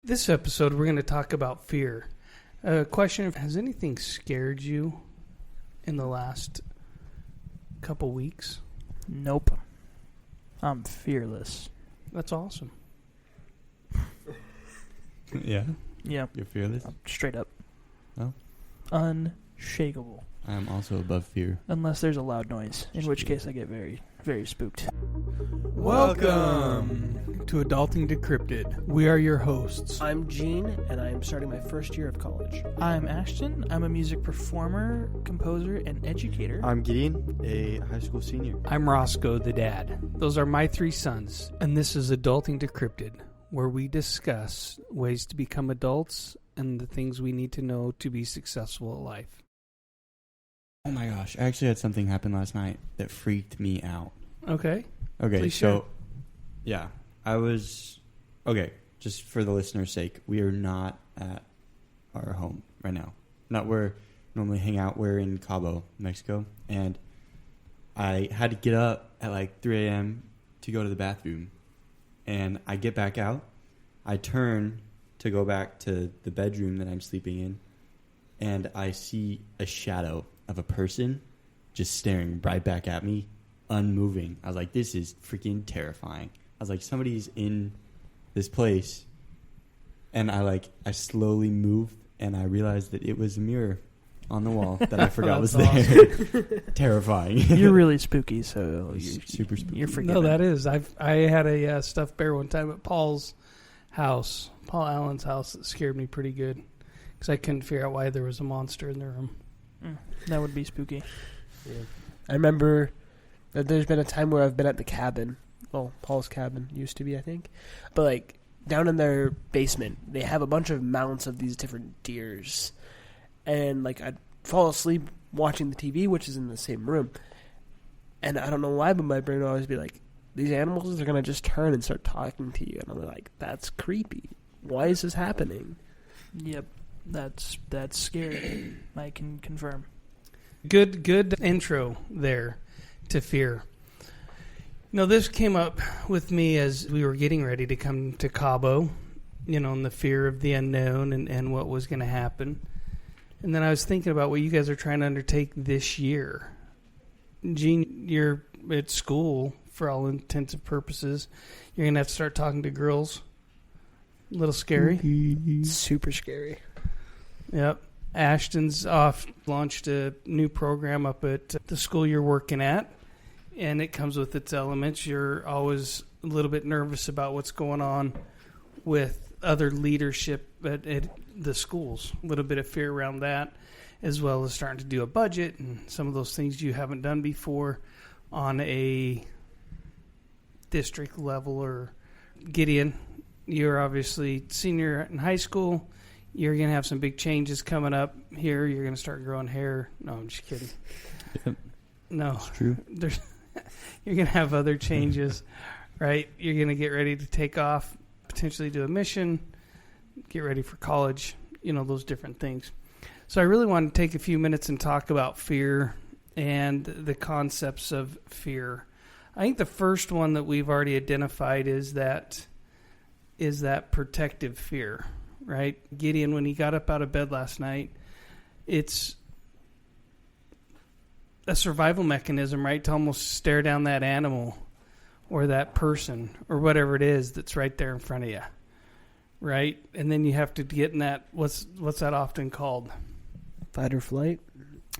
This episode, we're going to talk about fear. A question, has anything scared you in the last couple weeks? Nope. I'm fearless. That's awesome. Yeah? Yeah. You're fearless? I'm straight up. No? Unshakable. I am also above fear. Unless there's a loud noise, in which case I get very, very spooked. Welcome to Adulting Decrypted. We are your hosts. I'm Gene, and I'm starting my first year of college. I'm Ashton. I'm a music performer, composer, and educator. I'm Gideon, a high school senior. I'm Roscoe, the dad. Those are my three sons, and this is Adulting Decrypted, where we discuss ways to become adults and the things we need to know to be successful at life. Oh my gosh, I actually had something happen last night that freaked me out. Okay. Okay, Please so, share. yeah, okay, just for the listener's sake, we are not at our home right now. Not where we normally hang out. We're in Cabo, Mexico, and I had to get up at like 3 a.m. to go to the bathroom, and I get back out. I turn to go back to the bedroom that I'm sleeping in, and I see a shadow of a person just staring right back at me, unmoving. I was like, this is freaking terrifying. I was like, somebody's in this place. And I slowly moved, and I realized that it was a mirror on the wall that I forgot was there. Terrifying. You're really spooky, so you're super spooky. You're forgiven. No, that is. I had a stuffed bear one time at Paul's house, Paul Allen's house, that scared me pretty good because I couldn't figure out why there was a monster in the room. That would be spooky. Yeah. I remember that there's been a time where I've been at the cabin. Well, Paul's cabin used to be, I think. But, like, down in their basement, they have a bunch of mounts of these different deers. And, like, I'd fall asleep watching the TV, which is in the same room. And I don't know why, but my brain would always be like, these animals are going to just turn and start talking to you. And I'm like, that's creepy. Why is this happening? Yep. That's scary. I can confirm. Good intro there to fear. No, this came up with me as we were getting ready to come to Cabo, and the fear of the unknown and what was going to happen. And then I was thinking about what you guys are trying to undertake this year. Gene, you're at school for all intents and purposes. You're going to have to start talking to girls. A little scary. Super scary. Yep. Ashton's launched a new program up at the school you're working at, and it comes with its elements. You're always a little bit nervous about what's going on with other leadership at the schools. A little bit of fear around that, as well as starting to do a budget and some of those things you haven't done before on a district level. Or Gideon, you're obviously senior in high school. You're going to have some big changes coming up here. You're going to start growing hair. No, I'm just kidding. Yep. No. It's true. You're going to have other changes, right? You're going to get ready to take off, potentially do a mission, get ready for college, those different things. So I really want to take a few minutes and talk about fear and the concepts of fear. I think the first one that we've already identified is that protective fear. Right? Gideon, when he got up out of bed last night, it's a survival mechanism, right? To almost stare down that animal or that person or whatever it is that's right there in front of you. Right? And then you have to get in that, what's that often called? Fight or flight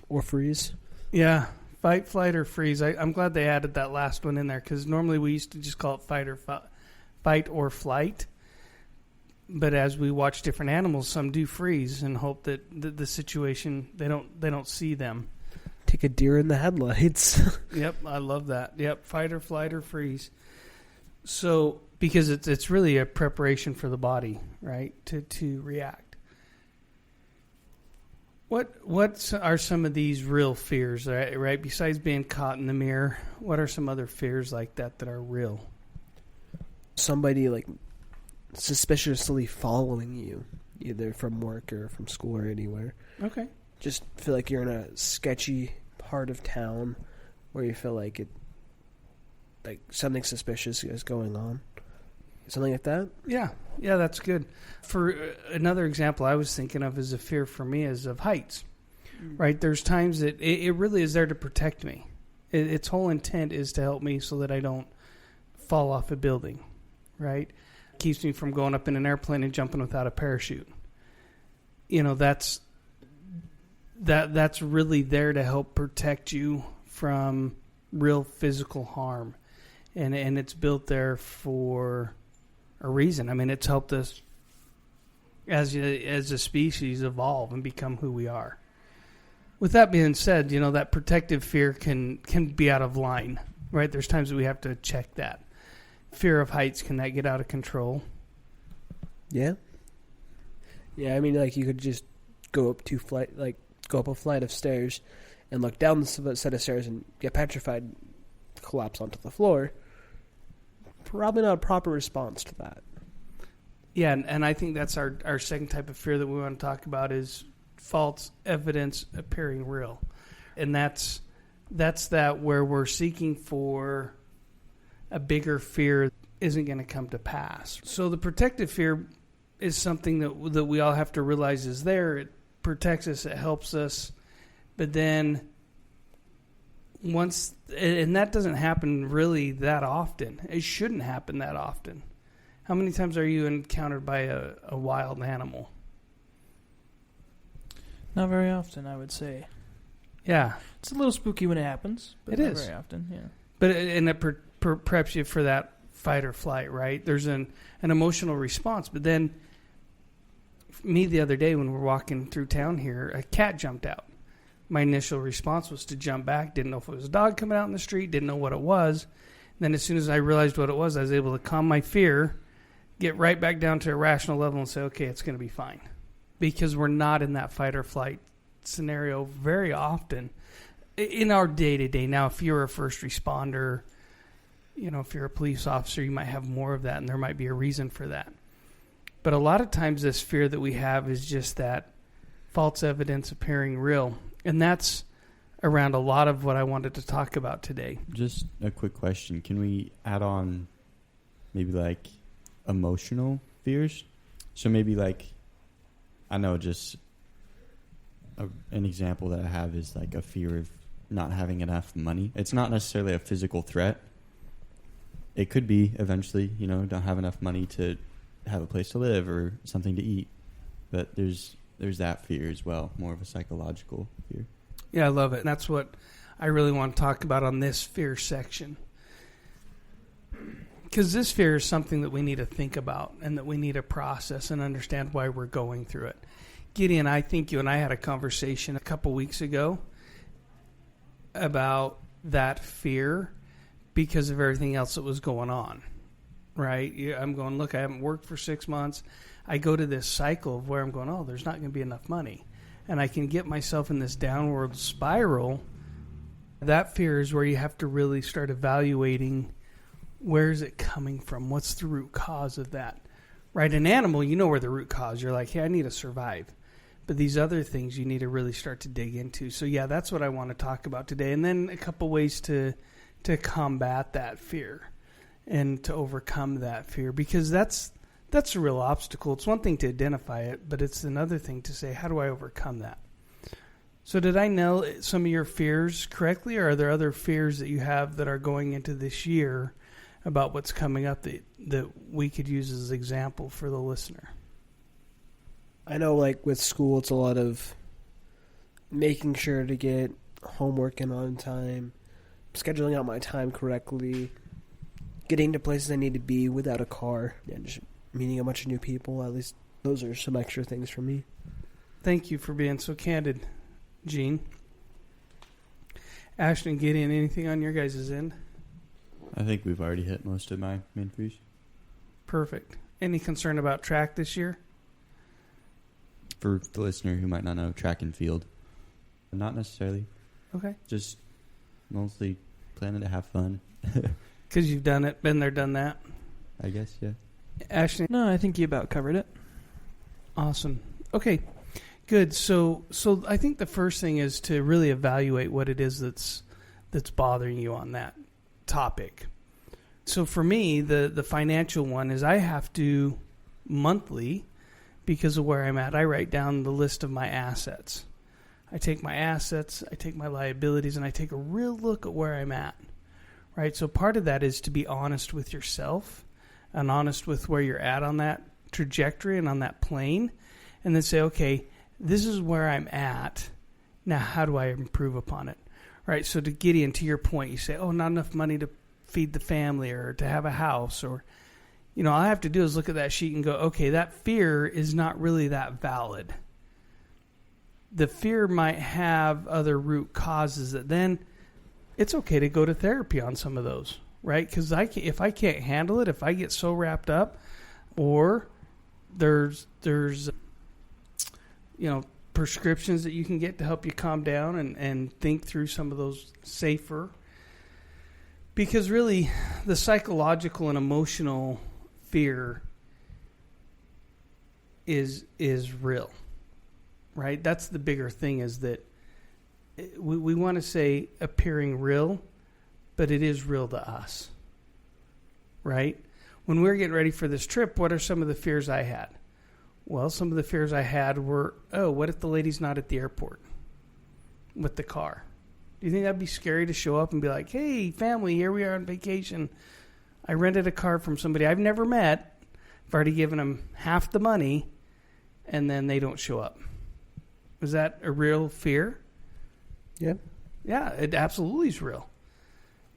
or freeze. Yeah. Fight, flight, or freeze. I'm glad they added that last one in there because normally we used to just call it fight or flight. But as we watch different animals, some do freeze and hope that the situation they don't see them. Take a deer in the headlights. Yep, I love that. Yep, fight or flight or freeze. So because it's really a preparation for the body, right, to react. What are some of these real fears, right? Besides being caught in the mirror, what are some other fears like that are real? Somebody suspiciously following you, either from work or from school or anywhere. Okay. Just feel like you're in a sketchy part of town where you feel like something suspicious is going on. something like that. Yeah, that's good. For another example I was thinking of is a fear for me is of heights, right? There's times that it really is there to protect me. Its whole intent is to help me so that I don't fall off a building, right? Keeps me from going up in an airplane and jumping without a parachute. That's really there to help protect you from real physical harm. And it's built there for a reason. I mean, it's helped us as a species evolve and become who we are. With that being said, that protective fear can be out of line, right? There's times that we have to check that. Fear of heights, can that get out of control? Yeah. Yeah, I mean, like, you could just go up a flight of stairs and look down the set of stairs and get petrified, collapse onto the floor. Probably not a proper response to that. Yeah, and I think that's our second type of fear that we want to talk about is false evidence appearing real. And that's that where we're seeking for a bigger fear isn't going to come to pass. So the protective fear is something that we all have to realize is there. It protects us, it helps us. But then and that doesn't happen really that often. It shouldn't happen that often. How many times are you encountered by a wild animal? Not very often, I would say. Yeah. It's a little spooky when it happens, but it not is. Very often, yeah. But it preps you for that fight or flight, right? There's an emotional response. But then, me the other day when we're walking through town here, a cat jumped out. My initial response was to jump back. Didn't know if it was a dog coming out in the street. Didn't know what it was. And then as soon as I realized what it was, I was able to calm my fear, get right back down to a rational level and say, okay, it's going to be fine. Because we're not in that fight or flight scenario very often in our day-to-day. Now, if you're a first responder, if you're a police officer, you might have more of that, and there might be a reason for that. But a lot of times this fear that we have is just that false evidence appearing real. And that's around a lot of what I wanted to talk about today. Just a quick question. Can we add on maybe like emotional fears? So maybe like, I know just an example that I have is like a fear of not having enough money. It's not necessarily a physical threat. It could be eventually, don't have enough money to have a place to live or something to eat. But there's that fear as well, more of a psychological fear. Yeah, I love it. And that's what I really want to talk about on this fear section. Because this fear is something that we need to think about and that we need to process and understand why we're going through it. Gideon, I think you and I had a conversation a couple weeks ago about that fear because of everything else that was going on, right? I'm going, look, I haven't worked for 6 months. I go to this cycle of where I'm going, oh, there's not going to be enough money. And I can get myself in this downward spiral. That fear is where you have to really start evaluating where is it coming from? What's the root cause of that? Right? An animal, you know where the root cause. You're like, hey, I need to survive. But these other things you need to really start to dig into. So, yeah, that's what I want to talk about today. And then a couple ways to combat that fear and to overcome that fear. Because that's a real obstacle. It's one thing to identify it, but it's another thing to say, how do I overcome that? So did I nail some of your fears correctly, or are there other fears that you have that are going into this year about what's coming up that we could use as an example for the listener? I know, like, with school, it's a lot of making sure to get homework in on time, scheduling out my time correctly, getting to places I need to be without a car, and just meeting a bunch of new people. At least those are some extra things for me. Thank you for being so candid, Gene. Ashton, Gideon, anything on your guys' end? I think we've already hit most of my main fears. Perfect. Any concern about track this year? For the listener who might not know, track and field. Not necessarily. Okay. Just mostly planning to have fun. Because you've done it, been there, done that. I guess, yeah. Ashton? No, I think you about covered it. Awesome. Okay, good. So I think the first thing is to really evaluate what it is that's bothering you on that topic. So for me, the financial one is I have to monthly, because of where I'm at, I write down the list of my assets. I take my assets, I take my liabilities, and I take a real look at where I'm at. Right? So part of that is to be honest with yourself and honest with where you're at on that trajectory and on that plane, and then say, okay, this is where I'm at. Now, how do I improve upon it? Right? So to Gideon, to your point, you say, oh, not enough money to feed the family or to have a house, or, all I have to do is look at that sheet and go, okay, that fear is not really that valid. The fear might have other root causes that then it's okay to go to therapy on some of those, right? Because if I can't handle it, if I get so wrapped up, or there's prescriptions that you can get to help you calm down and think through some of those safer. Because really, the psychological and emotional fear is real, right? That's the bigger thing, is that we want to say appearing real, but it is real to us, right? When we were getting ready for this trip, what are some of the fears I had? Well, some of the fears I had were, what if the lady's not at the airport with the car? Do you think that'd be scary to show up and be like, hey, family, here we are on vacation. I rented a car from somebody I've never met. I've already given them half the money, and then they don't show up. Is that a real fear? Yeah. Yeah, it absolutely is real.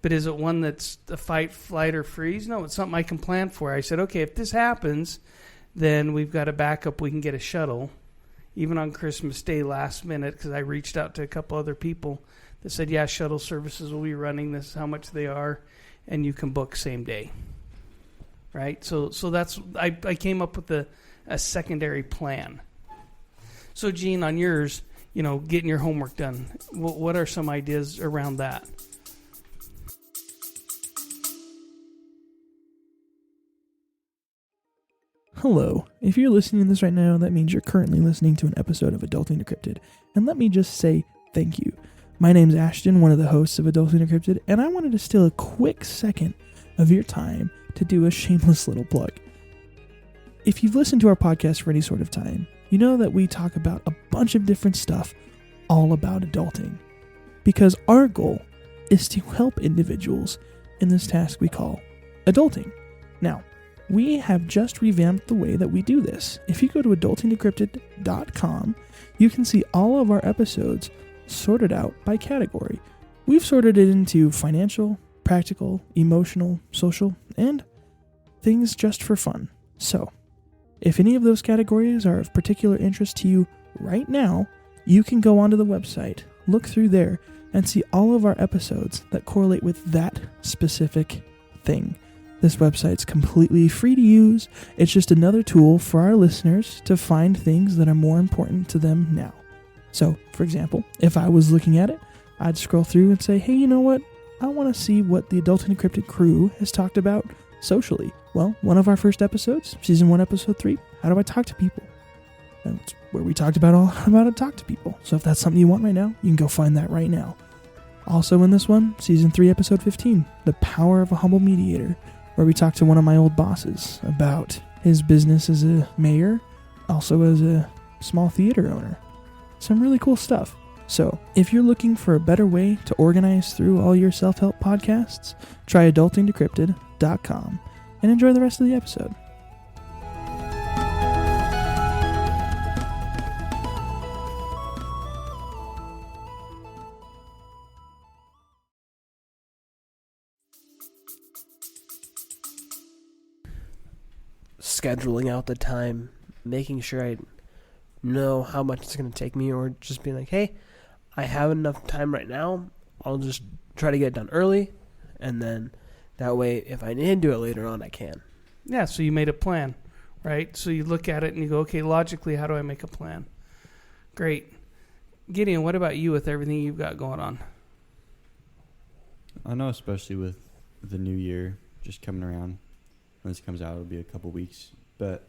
But is it one that's a fight, flight, or freeze? No, it's something I can plan for. I said, okay, if this happens, then we've got a backup. We can get a shuttle. Even on Christmas Day last minute, because I reached out to a couple other people that said, yeah, shuttle services will be running. This is how much they are, and you can book same day. Right? So that's, I came up with a secondary plan. So, Gene, on yours, getting your homework done, what are some ideas around that? Hello. If you're listening to this right now, that means you're currently listening to an episode of Adulting Decrypted. And let me just say thank you. My name's Ashton, one of the hosts of Adulting Decrypted, and I wanted to steal a quick second of your time to do a shameless little plug. If you've listened to our podcast for any sort of time, you know that we talk about a bunch of different stuff all about adulting. Because our goal is to help individuals in this task we call adulting. Now, we have just revamped the way that we do this. If you go to adultingdecrypted.com, you can see all of our episodes sorted out by category. We've sorted it into financial, practical, emotional, social, and things just for fun. So, if any of those categories are of particular interest to you right now, you can go onto the website, look through there, and see all of our episodes that correlate with that specific thing. This website's completely free to use. It's just another tool for our listeners to find things that are more important to them now. So, for example, if I was looking at it, I'd scroll through and say, hey, you know what? I want to see what the Adulting Decrypted crew has talked about socially. Well, one of our first episodes, Season 1, Episode 3, How Do I Talk to People? That's where we talked about all about how to talk to people. So if that's something you want right now, you can go find that right now. Also in this one, Season 3, Episode 15, The Power of a Humble Mediator, where we talked to one of my old bosses about his business as a mayor, also as a small theater owner. Some really cool stuff. So, if you're looking for a better way to organize through all your self-help podcasts, try adultingdecrypted.com and enjoy the rest of the episode. Scheduling out the time, making sure I know how much it's going to take me, or just being like, hey, I have enough time right now, I'll just try to get it done early, and then that way if I need to do it later on, I can. Yeah, so you made a plan, right? So you look at it and you go, okay, logically, how do I make a plan? Great. Gideon, what about you with everything you've got going on? I know, especially with the new year just coming around. When this comes out, it'll be a couple weeks. But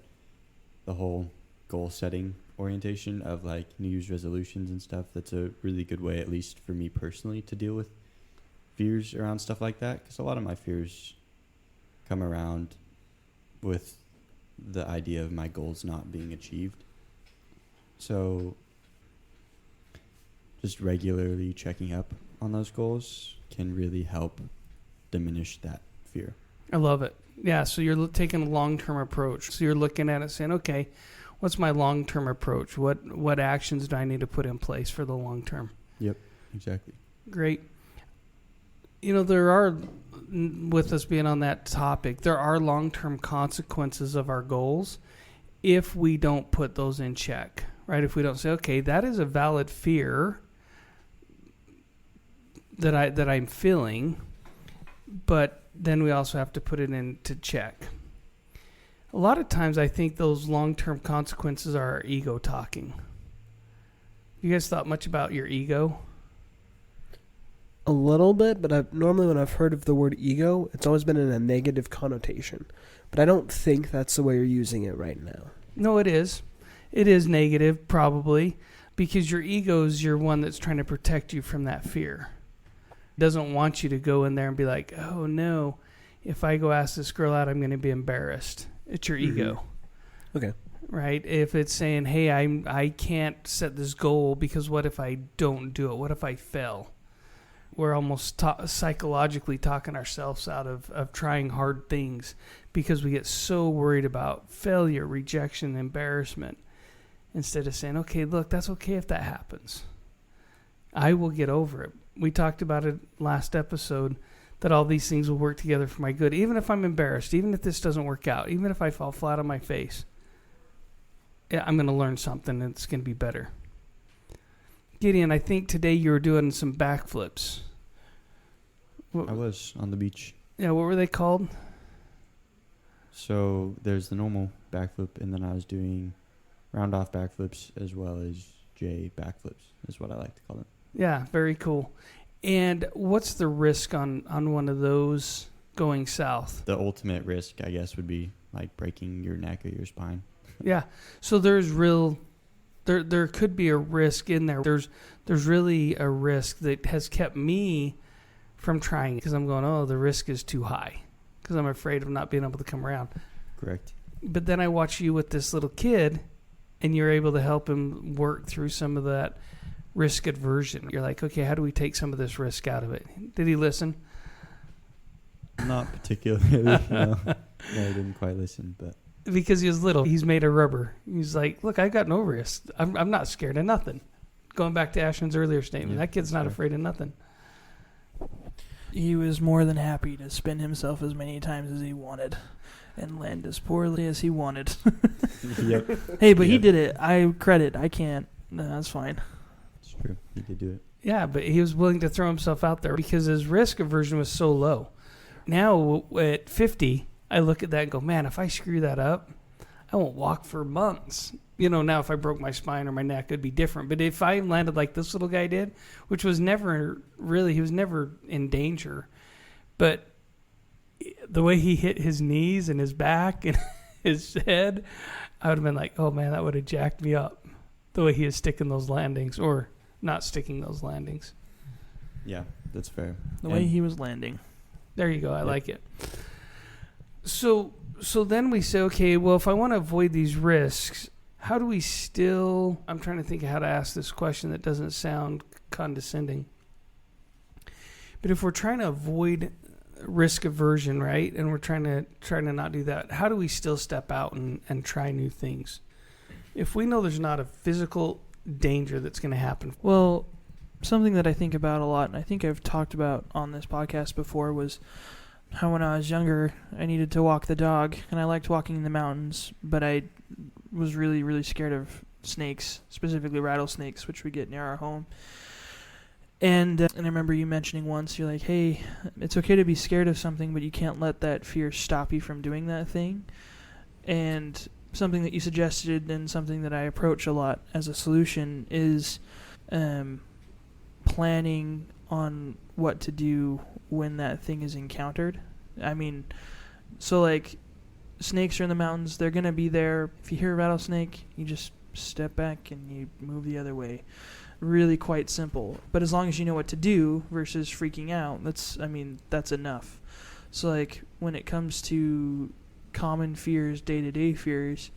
the whole goal setting orientation of like New Year's resolutions and stuff, that's a really good way, at least for me personally, to deal with fears around stuff like that. Because a lot of my fears come around with the idea of my goals not being achieved. So just regularly checking up on those goals can really help diminish that fear. I love it. Yeah, so you're taking a long-term approach. So you're looking at it saying, okay, what's my long-term approach? What actions do I need to put in place for the long term? Yep, exactly. Great. There are, with us being on that topic, there are long-term consequences of our goals if we don't put those in check, right? If we don't say, okay, that is a valid fear that I'm feeling, but then we also have to put it into check. A lot of times I think those long-term consequences are our ego talking. You guys thought much about your ego? A little bit, but normally when I've heard of the word ego, it's always been in a negative connotation. But I don't think that's the way you're using it right now. No, it is. It is negative, probably, because your ego is your one that's trying to protect you from that fear. It doesn't want you to go in there and be like, oh, no, if I go ask this girl out, I'm going to be embarrassed. It's your ego. Okay. Right? If it's saying, hey, I can't set this goal because what if I don't do it? What if I fail? We're almost psychologically talking ourselves out of trying hard things because we get so worried about failure, rejection, embarrassment, instead of saying, okay, look, that's okay if that happens. I will get over it. We talked about it last episode, that all these things will work together for my good. Even if I'm embarrassed, even if this doesn't work out, even if I fall flat on my face, I'm going to learn something and it's going to be better. Gideon, I think today you were doing some backflips. I was on the beach. Yeah, what were they called? So there's the normal backflip, and then I was doing round-off backflips as well as J backflips is what I like to call them. Yeah, very cool. And what's the risk on one of those going south? The ultimate risk, I guess, would be like breaking your neck or your spine. Yeah, so there's there could be a risk in there. There's really a risk that has kept me from trying because I'm going, oh, the risk is too high because I'm afraid of not being able to come around. Correct. But then I watch you with this little kid, and you're able to help him work through some of that risk aversion. You're like, okay, how do we take some of this risk out of it? Did he listen? Not particularly. No, he didn't quite listen, but. Because he was little, he's made of rubber. He's like, look, I got no risk. I'm not scared of nothing. Going back to Ashton's earlier statement, that kid's not afraid of nothing. He was more than happy to spin himself as many times as he wanted and land as poorly as he wanted. Yep. Hey, but he did it. I can't. No, that's fine. It's true. He did do it. Yeah, but he was willing to throw himself out there because his risk aversion was so low. Now, at 50, I look at that and go, man, if I screw that up, I won't walk for months. Now if I broke my spine or my neck, it'd be different. But if I landed like this little guy did, which was never really, he was never in danger. But the way he hit his knees and his back and his head, I would have been like, oh man, that would have jacked me up. The way he is sticking those landings or not sticking those landings. Yeah, that's fair. The way he was landing. There you go. I like it. So then we say, okay, well, if I want to avoid these risks, how do we still... I'm trying to think of how to ask this question that doesn't sound condescending. But if we're trying to avoid risk aversion, right, and we're trying to not do that, how do we still step out and try new things? If we know there's not a physical danger that's going to happen. Well, something that I think about a lot, and I think I've talked about on this podcast before, was how when I was younger, I needed to walk the dog, and I liked walking in the mountains, but I was really, really scared of snakes, specifically rattlesnakes, which we get near our home. And I remember you mentioning once, you're like, hey, it's okay to be scared of something, but you can't let that fear stop you from doing that thing. And something that you suggested and something that I approach a lot as a solution is planning on what to do when that thing is encountered. I mean, so like snakes are in the mountains, they're going to be there. If you hear a rattlesnake, you just step back and you move the other way. Really quite simple. But as long as you know what to do versus freaking out, that's enough. So, like, when it comes to common fears, day-to-day fears,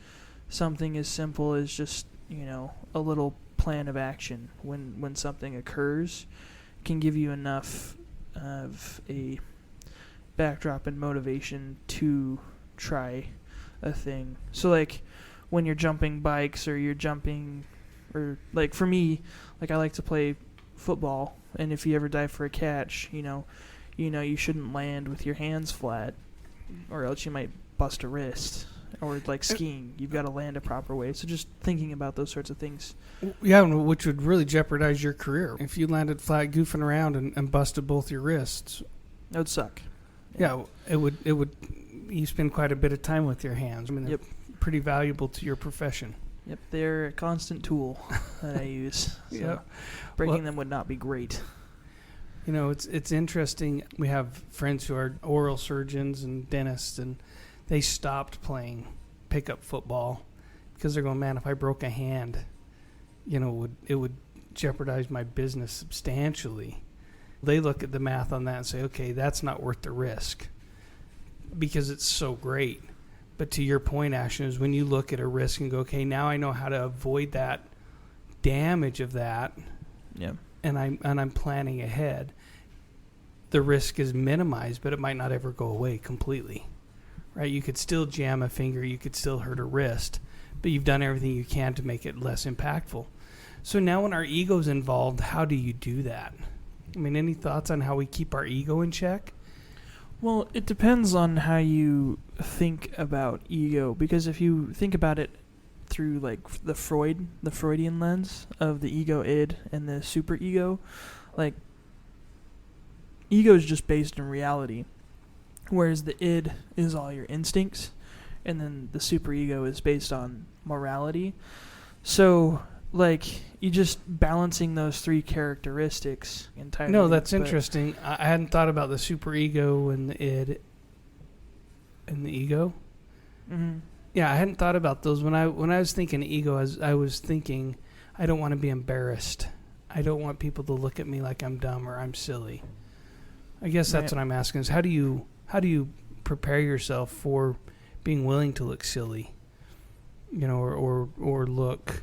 something as simple as just, a little plan of action when something occurs can give you enough of a backdrop and motivation to try a thing. So, like, when you're jumping bikes or you're jumping, or, like, for me, like, I like to play football, and if you ever dive for a catch, you shouldn't land with your hands flat, or else you might bust a wrist. Or like skiing, you've got to land a proper way. So just thinking about those sorts of things. Yeah, which would really jeopardize your career if you landed flat, goofing around, and busted both your wrists. That would suck. Yeah, it would. You spend quite a bit of time with your hands. I mean, they're pretty valuable to your profession. Yep, they're a constant tool that I use. So Yeah, breaking them would not be great. It's interesting. We have friends who are oral surgeons and dentists, and they stopped playing pickup football because they're going, man, if I broke a hand, it would jeopardize my business substantially. They look at the math on that and say, okay, that's not worth the risk because it's so great. But to your point, Ashton, is when you look at a risk and go, okay, now I know how to avoid that damage of that. Yeah. And I'm planning ahead. The risk is minimized, but it might not ever go away completely. Right? You could still jam a finger, you could still hurt a wrist, but you've done everything you can to make it less impactful. So now when our ego's involved, how do you do that? I mean, any thoughts on how we keep our ego in check? Well, it depends on how you think about ego, because if you think about it through like the Freudian lens of the ego id and the superego, like ego is just based in reality. Whereas the id is all your instincts, and then the superego is based on morality. So, like, you just balancing those three characteristics entirely. No, that's interesting. I hadn't thought about the superego and the id and the ego. Mm-hmm. Yeah, I hadn't thought about those. When I was thinking ego, I was thinking, I don't want to be embarrassed. I don't want people to look at me like I'm dumb or I'm silly. I guess that's what I'm asking is how do you prepare yourself for being willing to look silly, or look,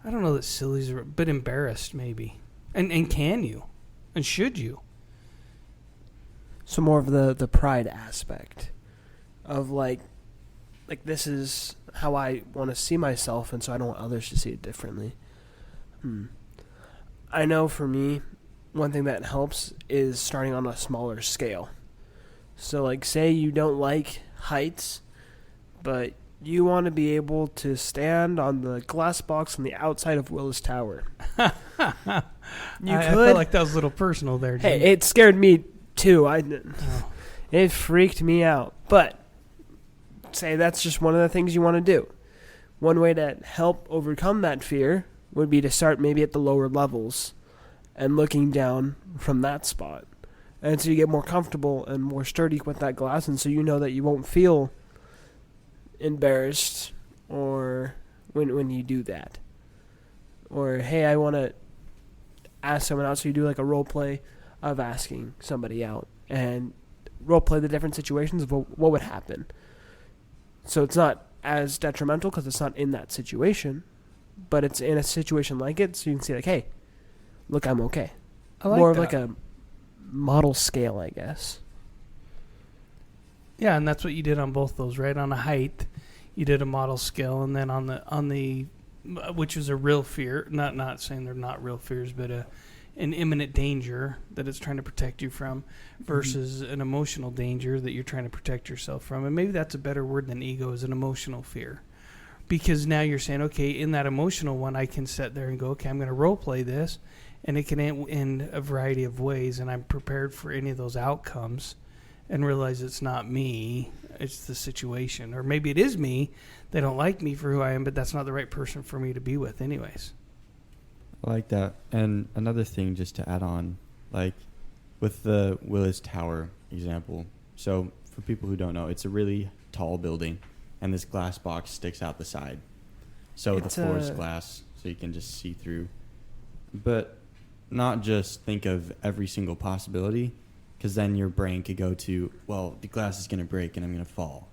I don't know that silly's, but embarrassed maybe, and can you, and should you? So more of the pride aspect of like this is how I want to see myself, and so I don't want others to see it differently. I know for me, one thing that helps is starting on a smaller scale. So, like, say you don't like heights, but you want to be able to stand on the glass box on the outside of Willis Tower. I felt like that was a little personal there, Jim. Hey, it scared me, too. It freaked me out. But, say that's just one of the things you want to do. One way to help overcome that fear would be to start maybe at the lower levels and looking down from that spot. And so you get more comfortable and more sturdy with that glass, and so you know that you won't feel embarrassed or when you do that. Or, hey, I want to ask someone out, so you do like a role play of asking somebody out and role play the different situations of what would happen. So it's not as detrimental because it's not in that situation, but it's in a situation like it, so you can see like, hey, look, I'm okay. I like more that. of like a model scale, I guess. Yeah, and that's what you did on both those, right? On a height, you did a model scale, and then on the which is a real fear, not saying they're not real fears, but an imminent danger that it's trying to protect you from versus an emotional danger that you're trying to protect yourself from. And maybe that's a better word than ego, is an emotional fear. Because now you're saying, okay, in that emotional one, I can sit there and go, okay, I'm going to role play this, and it can end a variety of ways, and I'm prepared for any of those outcomes and realize it's not me, it's the situation. Or maybe it is me, they don't like me for who I am, but that's not the right person for me to be with anyways. I like that. And another thing just to add on, like with the Willis Tower example. So for people who don't know, it's a really tall building, and this glass box sticks out the side. So the floor is glass, so you can just see through. But not just think of every single possibility, because then your brain could go to, well, the glass is going to break and I'm going to fall.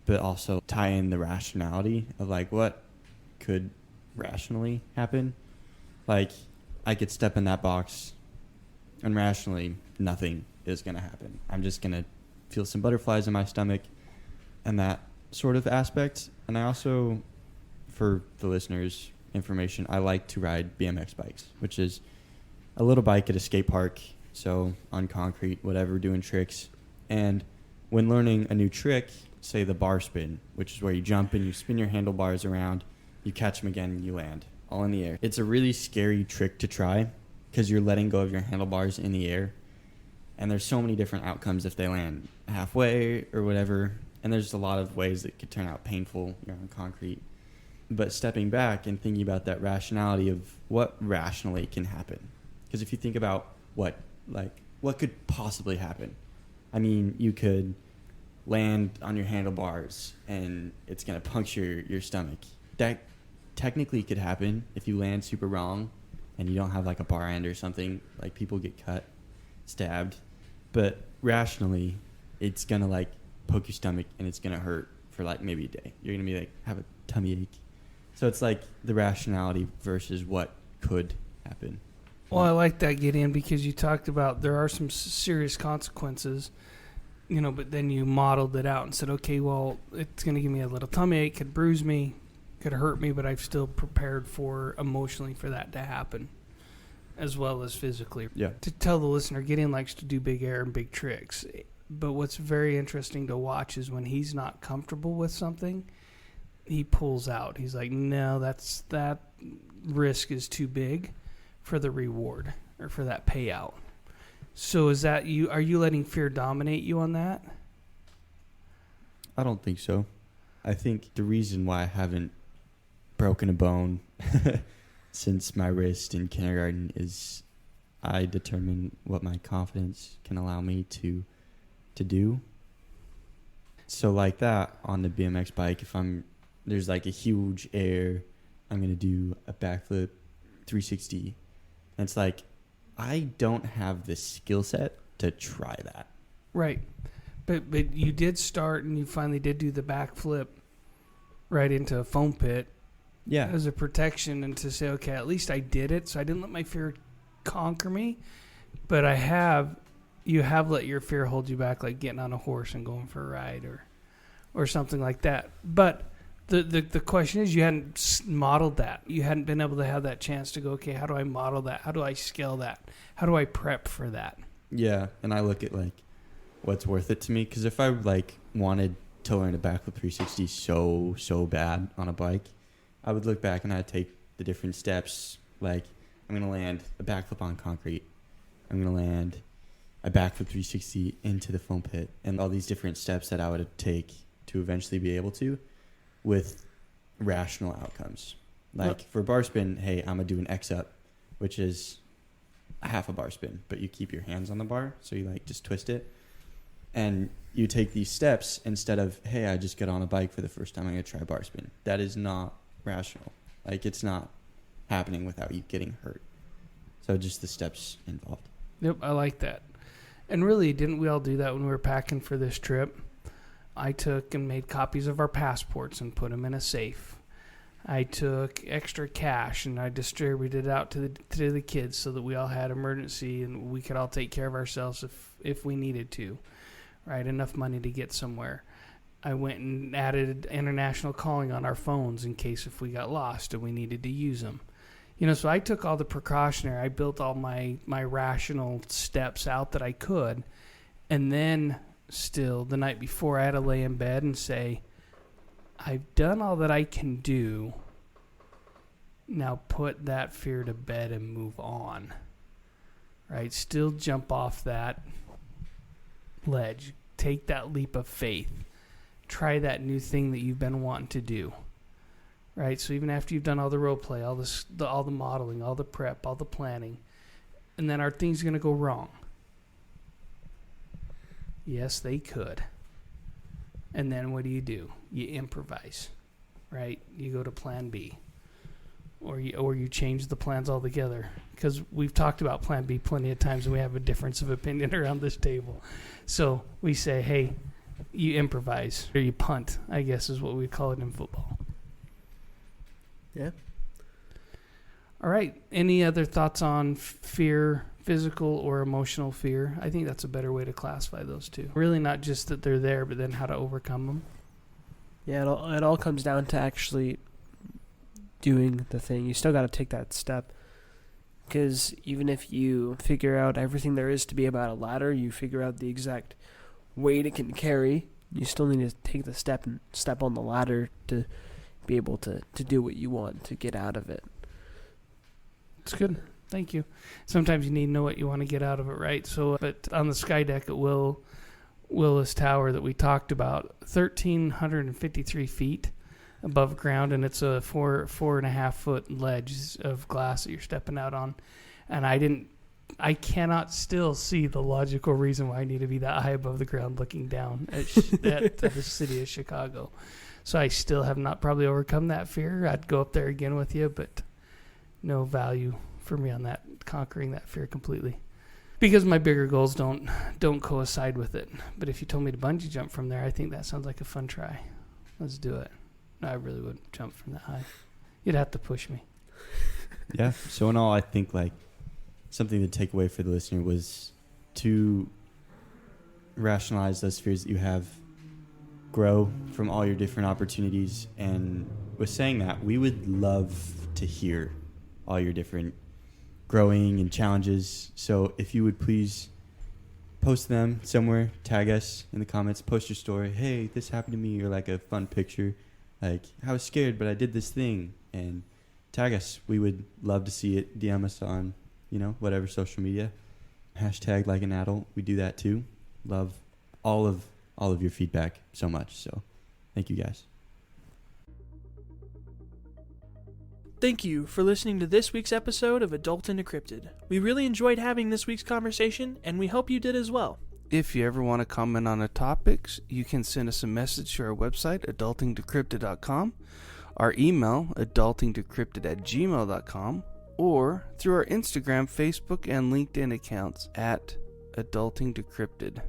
But also tie in the rationality of like what could rationally happen. Like I could step in that box and rationally nothing is going to happen. I'm just going to feel some butterflies in my stomach and that sort of aspect. And I also, for the listeners' information, I like to ride BMX bikes, which is a little bike at a skate park. So on concrete, whatever, doing tricks. And when learning a new trick, say the bar spin, which is where you jump and you spin your handlebars around, you catch them again and you land all in the air. It's a really scary trick to try because you're letting go of your handlebars in the air. And there's so many different outcomes if they land halfway or whatever. And there's a lot of ways that could turn out painful, on concrete. But stepping back and thinking about that rationality of what rationally can happen. Because if you think about what could possibly happen. I mean, you could land on your handlebars and it's going to puncture your stomach. That technically could happen if you land super wrong and you don't have like a bar end or something. Like people get cut, stabbed. But rationally, it's going to like poke your stomach and it's going to hurt for like maybe a day. You're going to be like, have a tummy ache. So it's like the rationality versus what could happen. Well, I like that, Gideon, because you talked about there are some serious consequences, but then you modeled it out and said, okay, well, it's going to give me a little tummy ache, could bruise me, could hurt me, but I've still prepared for emotionally for that to happen, as well as physically. Yeah. To tell the listener, Gideon likes to do big air and big tricks, but what's very interesting to watch is when he's not comfortable with something, he pulls out. He's like, no, that risk is too big for the reward or for that payout. So is that you? Are you letting fear dominate you on that? I don't think so. I think the reason why I haven't broken a bone since my wrist in kindergarten is I determine what my confidence can allow me to do. So like that on the BMX bike, if there's like a huge air, I'm going to do a backflip 360. And it's like, I don't have the skill set to try that. Right. But you did start and you finally did do the backflip right into a foam pit. Yeah. As a protection and to say, okay, at least I did it. So I didn't let my fear conquer me. But you have let your fear hold you back, like getting on a horse and going for a ride or something like that. But the question is, you hadn't modeled that. You hadn't been able to have that chance to go, okay, how do I model that? How do I scale that? How do I prep for that? Yeah, and I look at like what's worth it to me, because if I like wanted to learn a backflip 360 so bad on a bike, I would look back and I'd take the different steps. Like, I'm gonna land a backflip on concrete. I'm gonna land a backflip 360 into the foam pit, and all these different steps that I would take to eventually be able to, with rational outcomes. Like for bar spin, hey, I'm gonna do an X up, which is a half a bar spin, but you keep your hands on the bar, so you like just twist it, and you take these steps instead of, hey, I just got on a bike for the first time, I'm gonna try bar spin. That is not rational. Like, it's not happening without you getting hurt. So just the steps involved. Yep, I like that. And really, didn't we all do that when we were packing for this trip? I took and made copies of our passports and put them in a safe. I took extra cash and I distributed it out to the kids so that we all had emergency and we could all take care of ourselves if we needed to, right? Enough money to get somewhere. I went and added international calling on our phones in case if we got lost and we needed to use them. So I took all the precautionary. I built all my rational steps out that I could. And then still, the night before, I had to lay in bed and say, I've done all that I can do. Now put that fear to bed and move on. Right? Still jump off that ledge. Take that leap of faith. Try that new thing that you've been wanting to do. Right? So even after you've done all the role play, all the modeling, all the prep, all the planning, and then are things going to go wrong? Yes, they could. And then what do? You improvise, right? You go to plan B. or you change the plans altogether. Because we've talked about Plan B plenty of times, and we have a difference of opinion around this table. So we say, hey, you improvise, or you punt, I guess is what we call it in football. Yeah. All right. Any other thoughts on fear, physical or emotional fear? I think that's a better way to classify those two. Really not just that they're there, but then how to overcome them. Yeah, it all comes down to actually doing the thing. You still got to take that step. Because even if you figure out everything there is to be about a ladder, you figure out the exact weight it can carry, you still need to take the step and step on the ladder to be able to do what you want to get out of it. It's good. Thank you. Sometimes you need to know what you want to get out of it, right? So, but on the sky deck at Willis Tower that we talked about, 1,353 feet above ground, and it's a 4.5 foot ledge of glass that you're stepping out on. And I cannot still see the logical reason why I need to be that high above the ground looking down at the city of Chicago. So I still have not probably overcome that fear. I'd go up there again with you, but no value for me on that, conquering that fear completely. Because my bigger goals don't coincide with it. But if you told me to bungee jump from there, I think that sounds like a fun try. Let's do it. No, I really wouldn't jump from that high. You'd have to push me. Yeah. So in all, I think like something to take away for the listener was to rationalize those fears that you have, grow from all your different opportunities. And with saying that, we would love to hear all your different growing and challenges. So if you would please post them somewhere, tag us in the comments, post your story. Hey, this happened to me, or like a fun picture. Like, I was scared, but I did this thing. And tag us. We would love to see it. DM us on, whatever social media. Hashtag like an adult. We do that too. Love all of your feedback so much. So thank you guys. Thank you for listening to this week's episode of Adult and Decrypted. We really enjoyed having this week's conversation, and we hope you did as well. If you ever want to comment on the topics, you can send us a message to our website, adultingdecrypted.com, our email, adultingdecrypted@gmail.com, or through our Instagram, Facebook, and LinkedIn accounts at adultingdecrypted.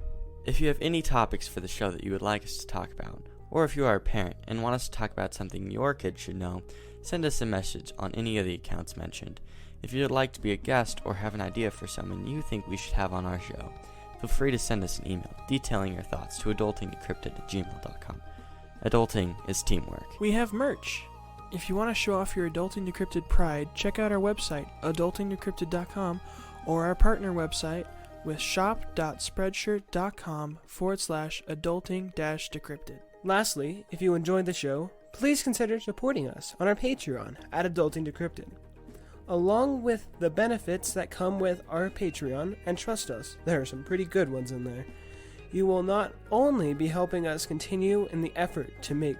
If you have any topics for the show that you would like us to talk about, or if you are a parent and want us to talk about something your kids should know, send us a message on any of the accounts mentioned. If you would like to be a guest or have an idea for someone you think we should have on our show, feel free to send us an email detailing your thoughts to adultingdecrypted@gmail.com. Adulting is teamwork. We have merch. If you want to show off your Adulting Decrypted pride, check out our website, adultingdecrypted.com, or our partner website with shop.spreadshirt.com/adulting-decrypted. Lastly, if you enjoyed the show, please consider supporting us on our Patreon at Adulting Decrypted. Along with the benefits that come with our Patreon, and trust us, there are some pretty good ones in there, you will not only be helping us continue in the effort to make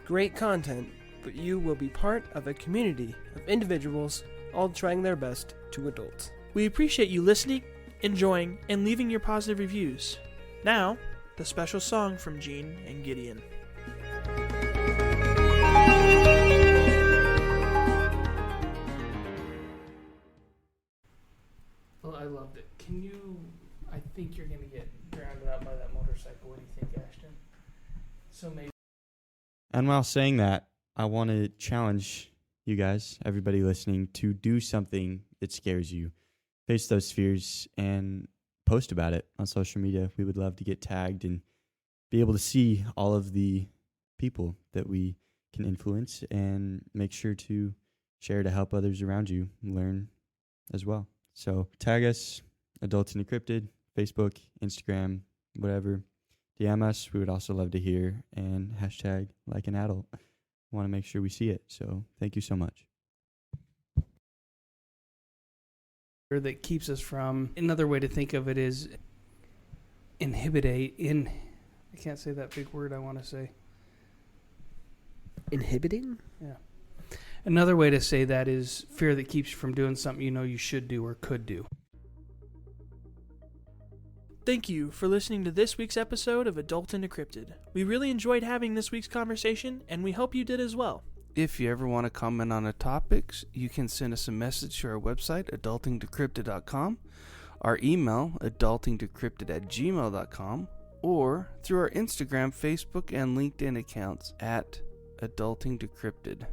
great content, but you will be part of a community of individuals all trying their best to adult. We appreciate you listening, enjoying, and leaving your positive reviews. Now, the special song from Gene and Gideon. Well, I loved it. I think you're going to get drowned out by that motorcycle. What do you think, Ashton? So maybe. And while saying that, I want to challenge you guys, everybody listening, to do something that scares you. Face those fears and post about it on social media. We would love to get tagged and be able to see all of the people that we can influence, and make sure to share to help others around you learn as well. So tag us, Adults and Decrypted, Facebook, Instagram, whatever. DM us. We would also love to hear, and hashtag like an adult. Want to make sure we see it. So thank you so much. That keeps us from. Another way to think of it is I can't say that big word I want to say. Inhibiting? Yeah. Another way to say that is fear that keeps you from doing something you know you should do or could do. Thank you for listening to this week's episode of Adult and Decrypted. We really enjoyed having this week's conversation, and we hope you did as well. If you ever want to comment on the topics, you can send us a message to our website, adultingdecrypted.com, our email, adultingdecrypted@gmail.com, or through our Instagram, Facebook, and LinkedIn accounts at adultingdecrypted.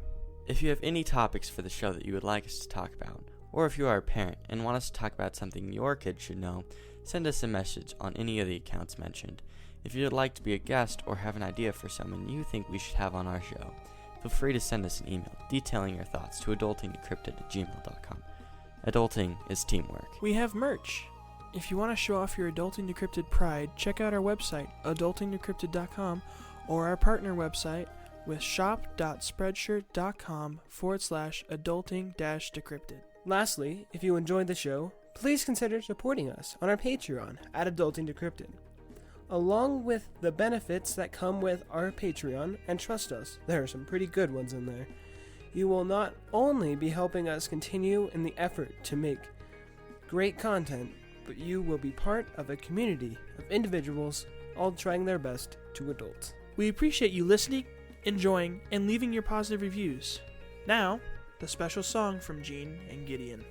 If you have any topics for the show that you would like us to talk about, or if you are a parent and want us to talk about something your kids should know, send us a message on any of the accounts mentioned. If you would like to be a guest or have an idea for someone you think we should have on our show, feel free to send us an email detailing your thoughts to adultingdecrypted@gmail.com. Adulting is teamwork. We have merch. If you want to show off your Adulting Decrypted pride, check out our website, adultingdecrypted.com, or our partner website with shop.spreadshirt.com/adulting-decrypted. Lastly, if you enjoyed the show, please consider supporting us on our Patreon at Adulting Decrypted. Along with the benefits that come with our Patreon, and trust us, there are some pretty good ones in there, you will not only be helping us continue in the effort to make great content, but you will be part of a community of individuals all trying their best to adult. We appreciate you listening, enjoying, and leaving your positive reviews. Now, the special song from Gene and Gideon.